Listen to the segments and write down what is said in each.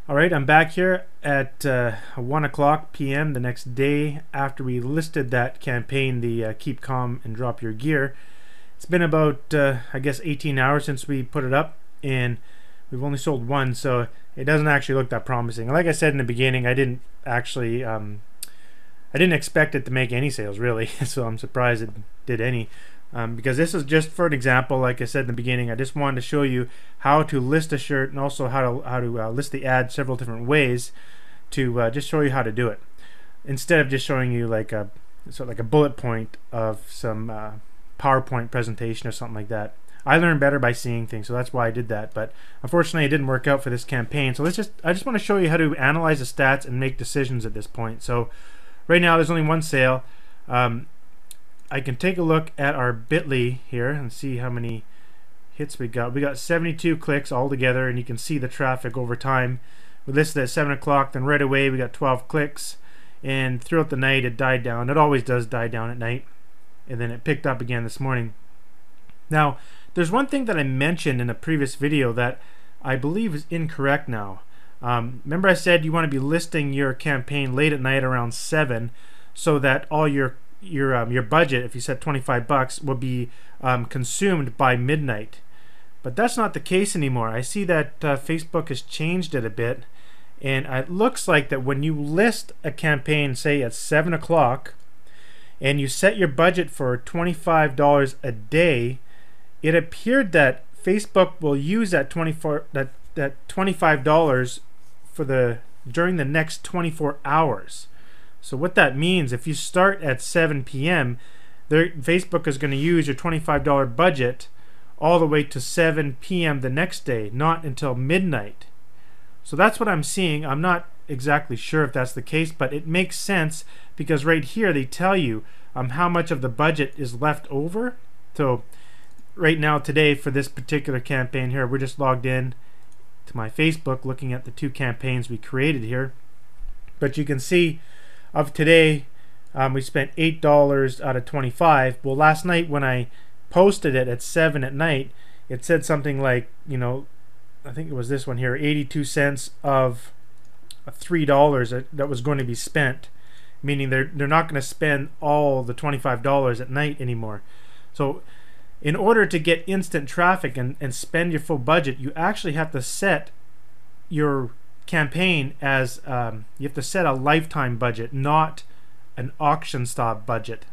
Alright, I'm back here at 1 o'clock p.m. the next day after we listed that campaign, the Keep Calm and Drop Your Gear. It's been about, I guess, 18 hours since we put it up, and we've only sold one, so it doesn't actually look that promising. Like I said in the beginning, I didn't actually, I didn't expect it to make any sales, really, so I'm surprised it did any. Because this is just for an example. Like I said in the beginning, I just wanted to show you how to list a shirt and also how to list the ad several different ways to just show you how to do it, instead of just showing you like a bullet point of some PowerPoint presentation or something like that. I learn better by seeing things, so that's why I did that. But unfortunately, it didn't work out for this campaign. So I just want to show you how to analyze the stats and make decisions at this point. So right now, there's only one sale. I can take a look at our bit.ly here and see how many hits we got. We got 72 clicks altogether, and you can see the traffic over time. We listed at 7 o'clock, then right away we got 12 clicks, and throughout the night it died down. It always does die down at night, and then it picked up again this morning. Now, there's one thing that I mentioned in a previous video that I believe is incorrect now. Remember I said you want to be listing your campaign late at night around 7 so that all your budget, if you set 25 bucks, will be consumed by midnight. But that's not the case anymore. I see that Facebook has changed it a bit, and it looks like that when you list a campaign, say at 7 o'clock, and you set your budget for $25 a day, it appeared that Facebook will use that $25 during the next 24 hours. So what that means, if you start at 7 p.m., Facebook is going to use your $25 budget all the way to 7 p.m. the next day, not until midnight. So that's what I'm seeing. I'm not exactly sure if that's the case, but it makes sense because right here they tell you how much of the budget is left over. So right now, today, for this particular campaign here, we're just logged in to my Facebook looking at the two campaigns we created here. But you can see of today, we spent $8 out of 25. Well, last night when I posted it at 7 at night, it said something like, I think it was this one here, 82 cents of $3 that was going to be spent, meaning they're not going to spend all the $25 at night anymore. So in order to get instant traffic and spend your full budget, you actually have to set your campaign as you have to set a lifetime budget, not an auction style budget.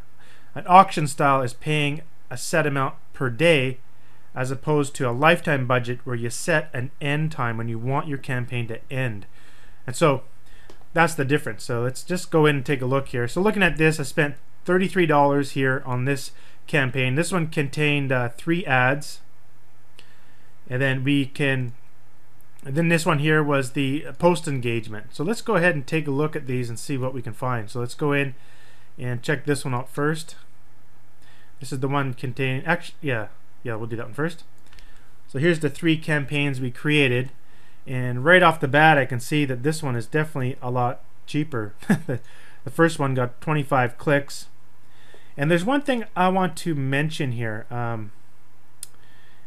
An auction style is paying a set amount per day, as opposed to a lifetime budget where you set an end time when you want your campaign to end. And so that's the difference. So let's just go in and take a look here. So looking at this, I spent $33 here on this campaign. This one contained 3 ads, and then this one here was the post engagement. So let's go ahead and take a look at these and see what we can find. So let's go in and check this one out first. This is the one containing, actually, yeah, we'll do that one first. So here's the 3 campaigns we created, and right off the bat I can see that this one is definitely a lot cheaper. The first one got 25 clicks. And there's one thing I want to mention here.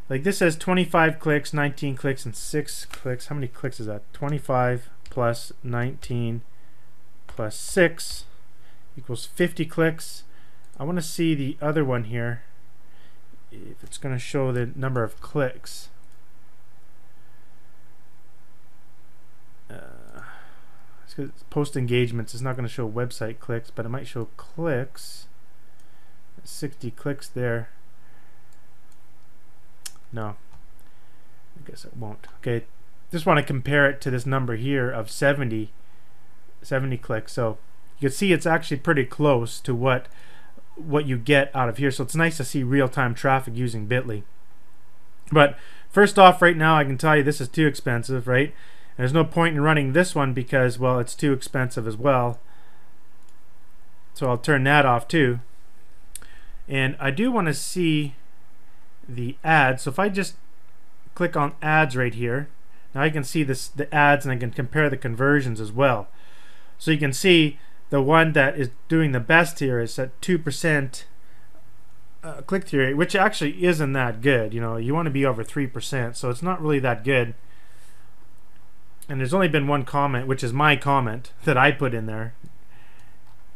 Like this says 25 clicks, 19 clicks, and 6 clicks. How many clicks is that? 25 plus 19 plus 6 equals 50 clicks. I want to see the other one here, if it's going to show the number of clicks. Post engagements is not going to show website clicks, but it might show clicks. 60 clicks there. No, I guess it won't. Okay, just want to compare it to this number here of 70 clicks. So you can see it's actually pretty close to what you get out of here. So it's nice to see real-time traffic using bit.ly. But first off, right now I can tell you this is too expensive, right? And there's no point in running this one because, well, it's too expensive as well. So I'll turn that off too. And I do want to see the ads. So if I just click on ads right here, now I can see the ads, and I can compare the conversions as well. So you can see the one that is doing the best here is at 2% click-through rate, which actually isn't that good. You want to be over 3%, so it's not really that good. and there's only been one comment, which is my comment that I put in there.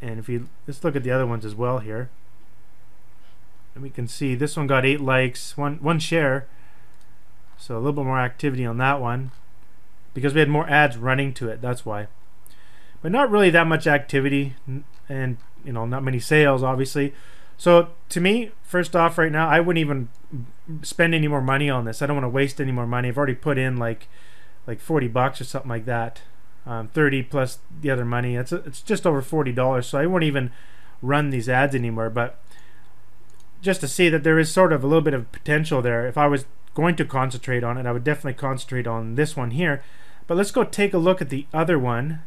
And if you let's look at the other ones as well here, and we can see this one got 8 likes, one share, so a little bit more activity on that one because we had more ads running to it. That's why, but not really that much activity, and you know, not many sales obviously. So to me, first off, right now I wouldn't even spend any more money on this. I don't want to waste any more money. I've already put in like $40 or something like that, 30 plus the other money. It's just over $40, so I won't even run these ads anymore. But just to see that there is sort of a little bit of potential there. If I was going to concentrate on it, I would definitely concentrate on this one here. But let's go take a look at the other one,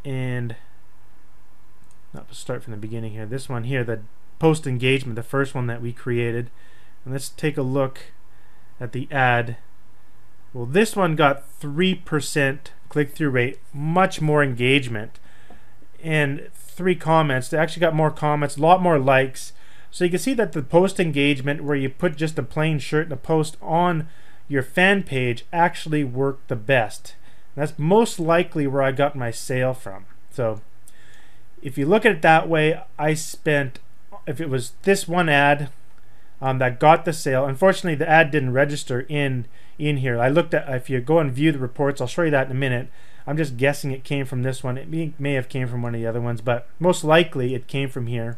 and let's start from the beginning here. This one here, the post engagement, the first one that we created, and let's take a look at the ad. Well, this one got 3% click-through rate, much more engagement, and 3 comments. They actually got more comments, a lot more likes. So you can see that the post engagement, where you put just a plain shirt and a post on your fan page, actually worked the best. And that's most likely where I got my sale from. So if you look at it that way, I spent, if it was this one ad that got the sale, unfortunately the ad didn't register in here. I looked at, if you go and view the reports, I'll show you that in a minute. I'm just guessing it came from this one. It may have came from one of the other ones, but most likely it came from here.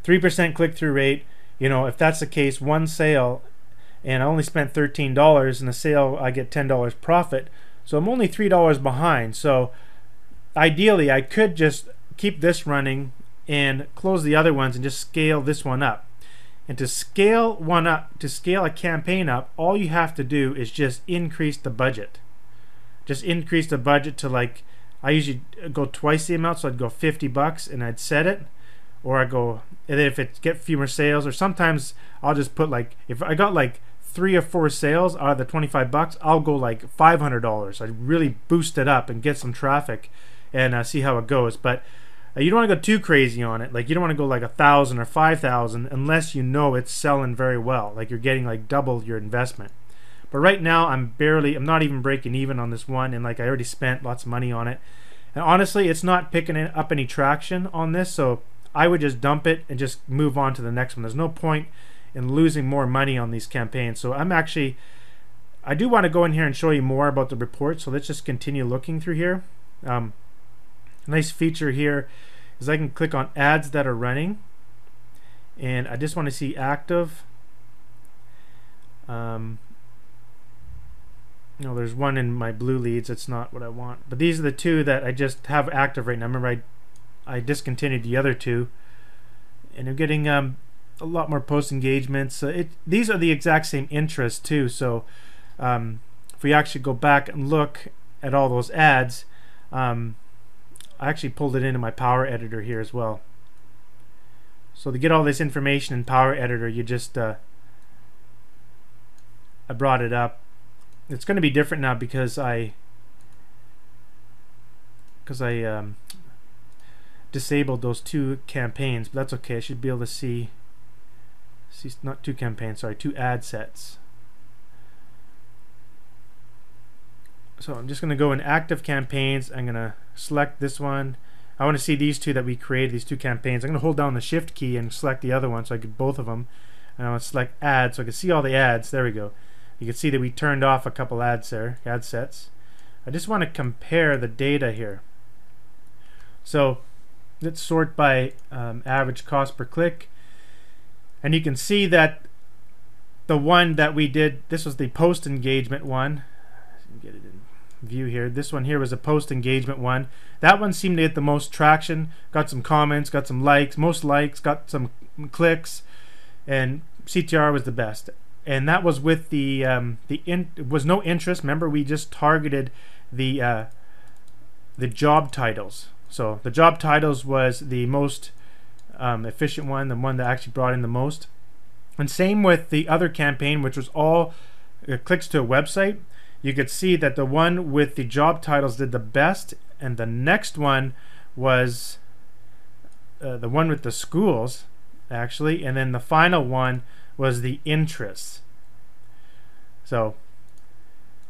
3% click-through rate. You know, if that's the case, one sale, and I only spent $13, and the sale I get $10 profit, so I'm only $3 behind. So ideally I could just keep this running and close the other ones and just scale this one up. And to scale one up, to scale a campaign up, all you have to do is just increase the budget. Just increase the budget to, like, I usually go twice the amount, so I'd go $50 and I'd set it, or I go, and then if it get fewer sales, or sometimes I'll just put, like, if I got like 3 or 4 sales out of the $25, I'll go like $500. I really boost it up and get some traffic and see how it goes. But you don't want to go too crazy on it. Like, you don't want to go like 1,000 or 5,000 unless you know it's selling very well, like you're getting like double your investment. But right now I'm not even breaking even on this one, and like I already spent lots of money on it, and honestly it's not picking up any traction on this, so I would just dump it and just move on to the next one. There's no point in losing more money on these campaigns. So I do want to go in here and show you more about the report, so let's just continue looking through here. Nice feature here is I can click on ads that are running, and I just want to see active. You know, there's one in my blue leads. It's not what I want, but these are the 2 that I just have active right now. Remember, I discontinued the other 2, and I'm getting a lot more post engagements. These are the exact same interest too. So if we actually go back and look at all those ads, I actually pulled it into my Power Editor here as well. So to get all this information in Power Editor, you just I brought it up. It's going to be different now because I disabled those 2 campaigns, but that's okay. I should be able to see not 2 campaigns, sorry, 2 ad sets. So I'm just going to go in active campaigns. I'm going to select this one. I want to see these 2 that we created, these 2 campaigns. I'm going to hold down the shift key and select the other one so I get both of them, and I want to select add so I can see all the ads. There we go. You can see that we turned off a couple ads there, ad sets. I just want to compare the data here. So let's sort by average cost per click, and you can see that the one that we did, this was the post engagement one. Get it in view here. This one here was a post engagement one. That one seemed to get the most traction, got some comments, got some likes, most likes, got some clicks, and CTR was the best. And that was with it was no interest. Remember, we just targeted the job titles. So the job titles was the most efficient one, the one that actually brought in the most. And same with the other campaign, which was all clicks to a website. You could see that the one with the job titles did the best, and the next one was the one with the schools, actually, and then the final one was the interests. So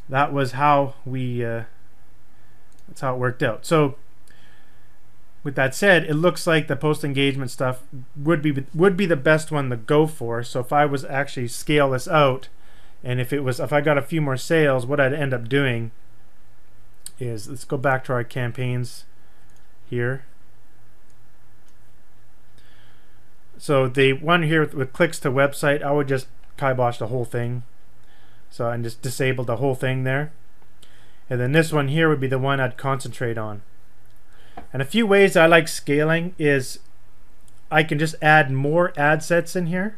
that was how we that's how it worked out. So with that said, it looks like the post engagement stuff would be the best one to go for. So if I was actually scale this out, and if I got a few more sales, what I'd end up doing is, let's go back to our campaigns here. So the one here with clicks to website, I would just kibosh the whole thing. So I just disabled the whole thing there. And then this one here would be the one I'd concentrate on. And a few ways I like scaling is I can just add more ad sets in here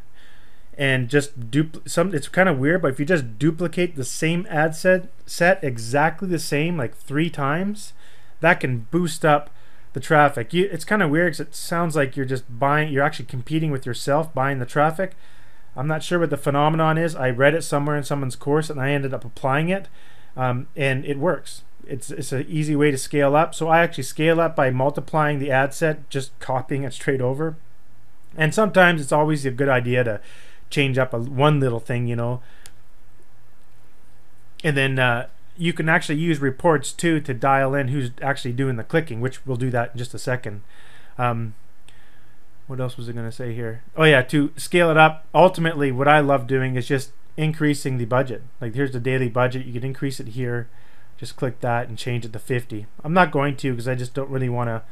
and just it's kind of weird, but if you just duplicate the same ad set exactly the same like 3 times, that can boost up the traffic. It's kind of weird because it sounds like you're actually competing with yourself buying the traffic. I'm not sure what the phenomenon is. I read it somewhere in someone's course and I ended up applying it, and it works. It's an easy way to scale up. So I actually scale up by multiplying the ad set, just copying it straight over. And sometimes it's always a good idea to change up one little thing, you know. And then you can actually use reports too to dial in who's actually doing the clicking, which we'll do that in just a second. What else was I going to say here? Oh yeah, to scale it up, ultimately what I love doing is just increasing the budget. Like here's the daily budget. You can increase it here. Just click that and change it to 50. I'm not going to because I just don't really want to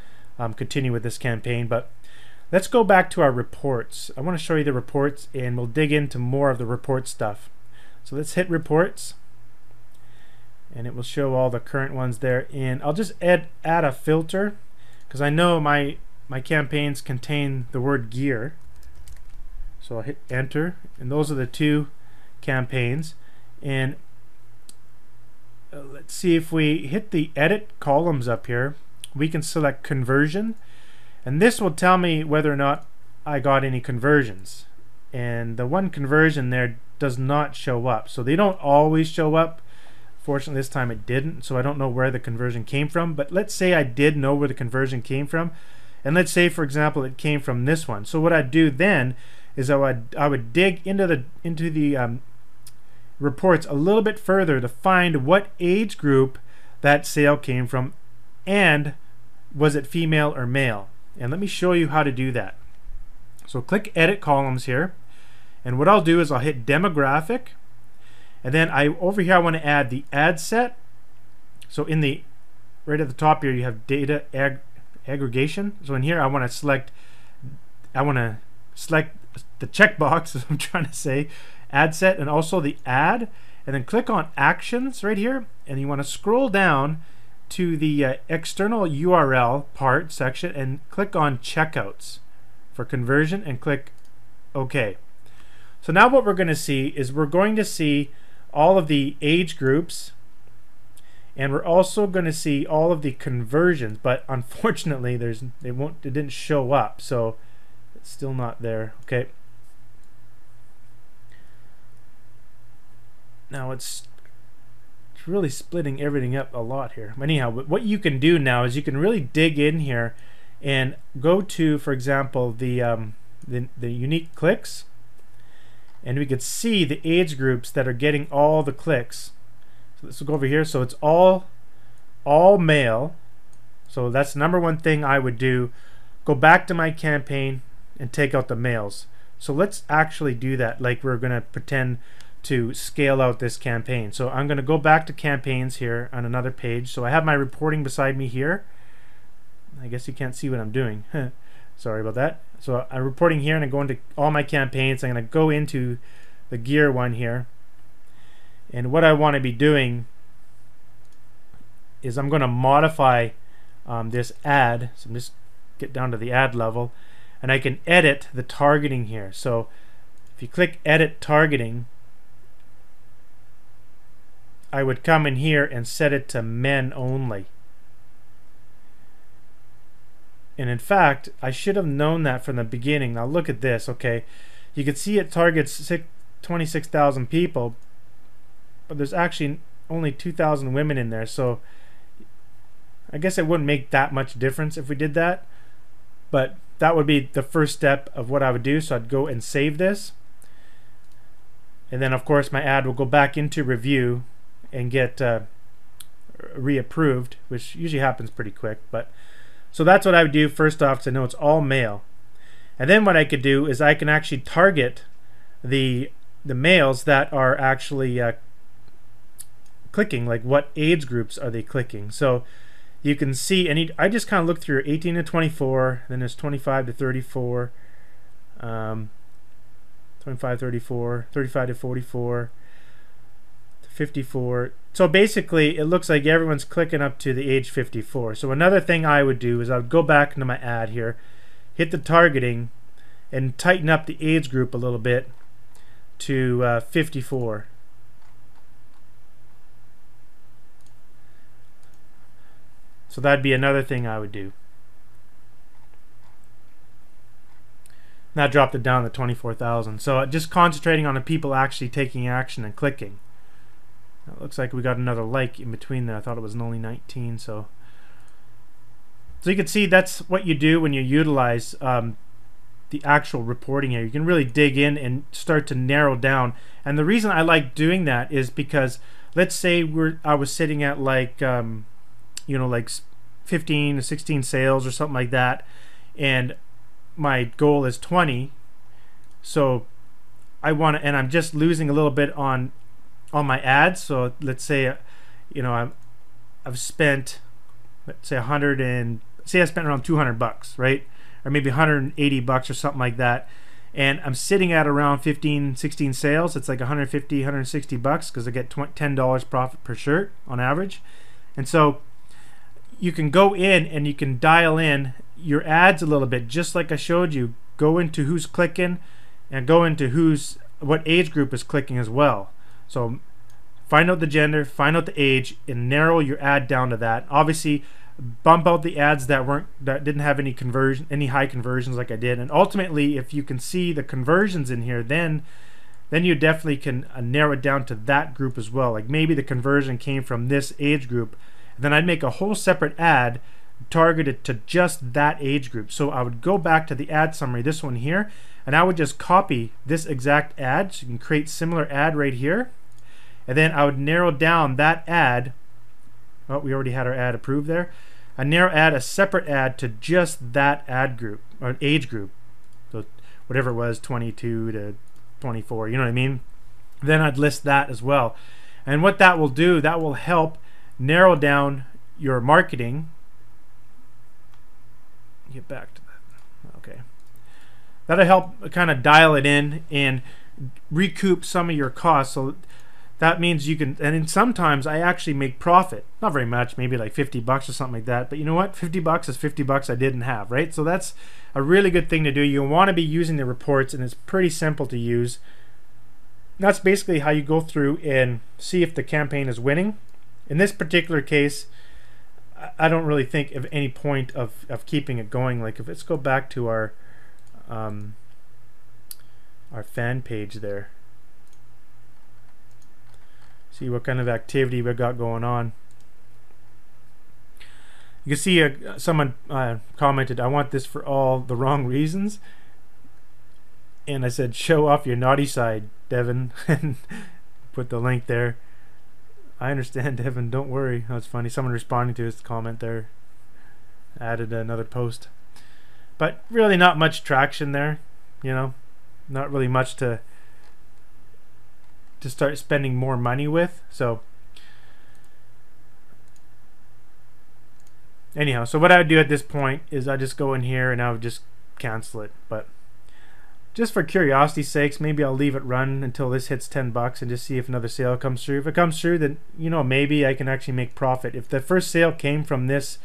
continue with this campaign. But let's go back to our reports. I want to show you the reports and we'll dig into more of the report stuff. So let's hit reports and it will show all the current ones there. And I'll just add a filter because I know my campaigns contain the word gear. So I'll hit enter and those are the 2 campaigns. And let's see, if we hit the edit columns up here, we can select conversion, and this will tell me whether or not I got any conversions. And the one conversion there does not show up, so they don't always show up. Fortunately this time it didn't, so I don't know where the conversion came from. But let's say I did know where the conversion came from, and let's say for example it came from this one. So what I'd do then is I would dig into the reports a little bit further to find what age group that sale came from and was it female or male. And let me show you how to do that. So click edit columns here, and what I'll do is I'll hit demographic, and then over here I want to add the ad set. So in the right at the top here you have data aggregation. So in here I want to select the checkbox, as I'm trying to say, ad set, and also the ad, and then click on actions right here, and you want to scroll down to the external URL part section and click on checkouts for conversion and click OK. So now what we're going to see is we're going to see all of the age groups, and we're also going to see all of the conversions, but unfortunately it didn't show up, so it's still not there. Okay. Now it's really splitting everything up a lot here. Anyhow, what you can do now is you can really dig in here and go to, for example, the unique clicks, and we could see the age groups that are getting all the clicks. So let's go over here. So it's all male. So that's the number one thing I would do. Go back to my campaign and take out the males. So let's actually do that, like we're going to pretend to scale out this campaign. So I'm going to go back to campaigns here on another page. So I have my reporting beside me here. I guess you can't see what I'm doing. Sorry about that. So I'm reporting here, and I go into all my campaigns. I'm going to go into the gear one here, and what I want to be doing is I'm going to modify this ad. So I'm just get down to the ad level, and I can edit the targeting here. So if you click edit targeting, I would come in here and set it to men only. And in fact, I should have known that from the beginning. Now look at this. Okay, you can see it targets 26,000 people, but there's actually only 2,000 women in there. So I guess it wouldn't make that much difference if we did that, but that would be the first step of what I would do. So I'd go and save this, and then of course my ad will go back into review, and get reapproved, which usually happens pretty quick. But so that's what I would do first off, to know it's all male. And then what I could do is I can actually target the males that are actually clicking, like what age groups are they clicking. So you can see, and I just kind of look through 18 to 24, then there's 25 to 34, 25 34, 35 to 44, to 54. So basically it looks like everyone's clicking up to the age 54. So another thing I would do is I would go back into my ad here, hit the targeting, and tighten up the age group a little bit to 54. So that'd be another thing I would do. That dropped it down to 24,000. So just concentrating on the people actually taking action and clicking. It looks like we got another like in between there. I thought it was only 19. So you can see that's what you do when you utilize the actual reporting here. You can really dig in and start to narrow down. And the reason I like doing that is because, let's say I was sitting at like like 15 to 16 sales or something like that, and my goal is 20. So I want to, and I'm just losing a little bit on my ads. So let's say I've spent, let's say 100, and say I spent around $200, right? Or maybe $180 or something like that, and I'm sitting at around 15, 16 sales. It's like $150, $160 because I get $10 profit per shirt on average. And so you can go in and you can dial in your ads a little bit, just like I showed you. Go into who's clicking and go into what age group is clicking as well. So find out the gender, find out the age, and narrow your ad down to that. Obviously bump out the ads that didn't have any high conversions like I did. And ultimately, if you can see the conversions in here, then you definitely can narrow it down to that group as well. Like maybe the conversion came from this age group, then I'd make a whole separate ad targeted to just that age group. So I would go back to the ad summary, this one here, and I would just copy this exact ad. So you can create similar ad right here, and then I would narrow down that ad. Oh, we already had our ad approved there. I add a separate ad to just that ad group or age group. So whatever it was, 22 to 24, you know what I mean? Then I'd list that as well. And what that will do, that will help narrow down your marketing. Get back to that. Okay. That'll help kind of dial it in and recoup some of your costs. So that means you can, and then sometimes I actually make profit. Not very much, maybe like $50 or something like that. But you know what? $50 is $50 I didn't have, right? So that's a really good thing to do. You want to be using the reports, and it's pretty simple to use. That's basically how you go through and see if the campaign is winning. In this particular case, I don't really think of any point of keeping it going. Like if let's go back to our fan page there. See what kind of activity we got going on. You can see someone commented, "I want this for all the wrong reasons." And I said, "Show off your naughty side, Devin," and put the link there. I understand, Devin. Don't worry. That's funny. Someone responding to his comment there added another post, but really not much traction there. Not really much to start spending more money with. So anyhow, so what I would do at this point is I just go in here and I would just cancel it. But just for curiosity's sakes, maybe I'll leave it run until this hits $10 and just see if another sale comes through. If it comes through, then maybe I can actually make profit. If the first sale came from this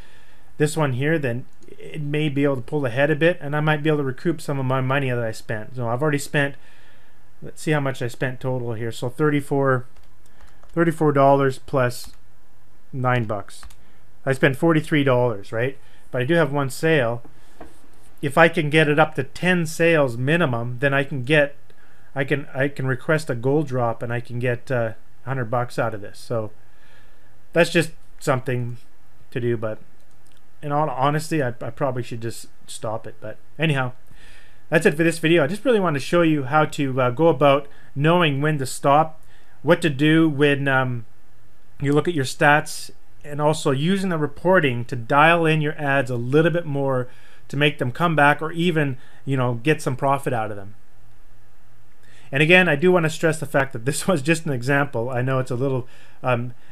one here, then it may be able to pull ahead a bit, and I might be able to recoup some of my money that I spent. So I've already spent, let's see how much I spent total here. So $34 plus $9. I spent $43, right? But I do have one sale. If I can get it up to 10 sales minimum, then I can request a gold drop and I can get $100 out of this. So that's just something to do. But in all honesty, I probably should just stop it. But anyhow, that's it for this video. I just really want to show you how to go about knowing when to stop, what to do when you look at your stats, and also using the reporting to dial in your ads a little bit more to make them come back, or even, you know, get some profit out of them. And again, I do want to stress the fact that this was just an example. I know it's a little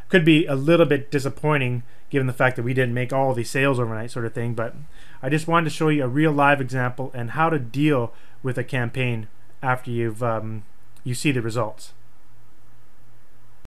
could be a little bit disappointing given the fact that we didn't make all these sales overnight, sort of thing, but I just wanted to show you a real live example and how to deal with a campaign after you see the results.